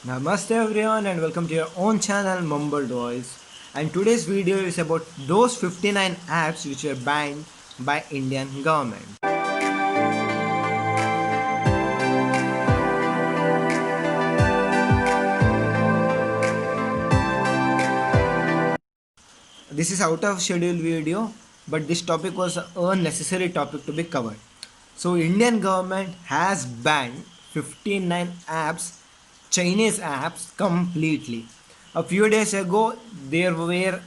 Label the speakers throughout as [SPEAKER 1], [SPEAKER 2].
[SPEAKER 1] Namaste everyone and welcome to your own channel Mumbled Voice. And today's video is about those 59 apps which were banned by Indian government. This is out of schedule video, but this topic was a necessary topic to be covered. So Indian government has banned 59 apps, Chinese apps completely. A few days ago, there were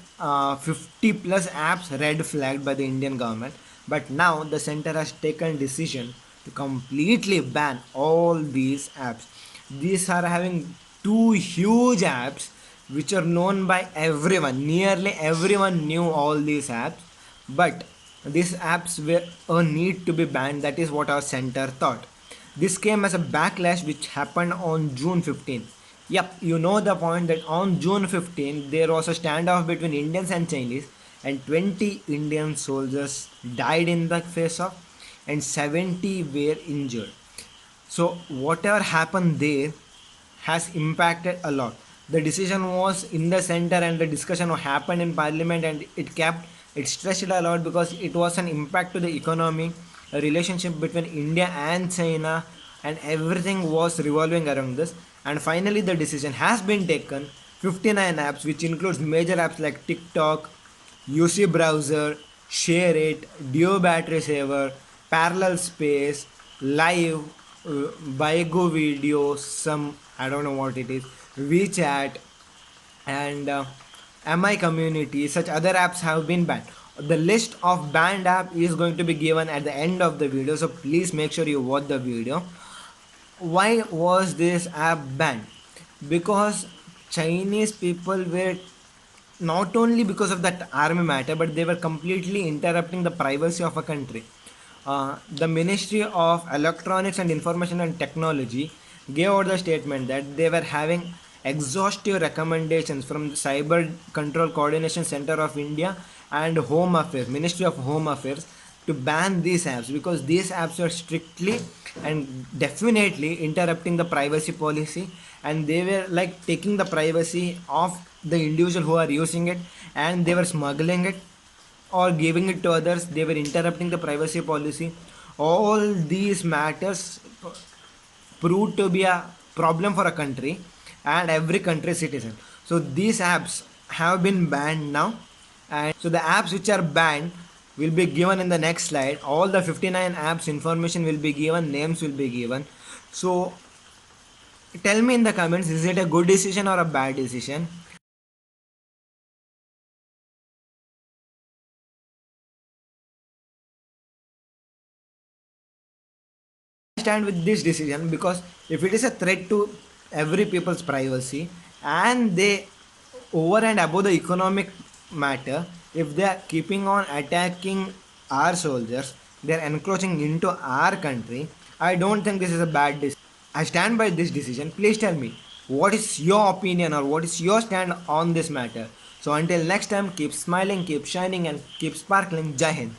[SPEAKER 1] 50 plus apps red flagged by the Indian government, but now the center has taken decision to completely ban all these apps. These are having two huge apps which are known by everyone. Nearly everyone knew all these apps, but these apps were a need to be banned. That is what our center thought. This came as a backlash which happened on June 15th. Yep, you know the point that on June 15th there was a standoff between Indians and Chinese, and 20 Indian soldiers died in the face off, and 70 were injured. So whatever happened there has impacted a lot. The decision was in the center and the discussion happened in parliament, and it stressed a lot because it was an impact to the economy, a relationship between India and China, and everything was revolving around this. And finally the decision has been taken. 59 apps, which includes major apps like TikTok, UC browser, share it, Duo battery saver, parallel space, live, Baigo video, some I don't know what it is, WeChat, and MI community. Such other apps have been banned. The list of banned app is going to be given at the end of the video, so please make sure you watch the video. Why was this app banned? Because Chinese people were, not only because of that army matter, but they were completely interrupting the privacy of a country. The Ministry of Electronics and Information and Technology gave out the statement that they were having exhaustive recommendations from the Cyber Control Coordination Center of India and Home Affairs, Ministry of Home Affairs, to ban these apps because these apps are strictly and definitely interrupting the privacy policy, and they were like taking the privacy of the individual who are using it, and they were smuggling it or giving it to others. They were interrupting the privacy policy. All these matters proved to be a problem for a country and every country citizen. So these apps have been banned now, and so the apps which are banned will be given in the next slide. All the 59 apps information will be given, names will be given. So tell me in the comments, is it a good decision or a bad decision? Stand with this decision because if it is a threat to every people's privacy, and they over and above the economic matter, if they are keeping on attacking our soldiers, they are encroaching into our country, I don't think this is a bad decision. I stand by this decision. Please tell me what is your opinion or what is your stand on this matter. So until next time, keep smiling, keep shining, and keep sparkling. Jai Hind.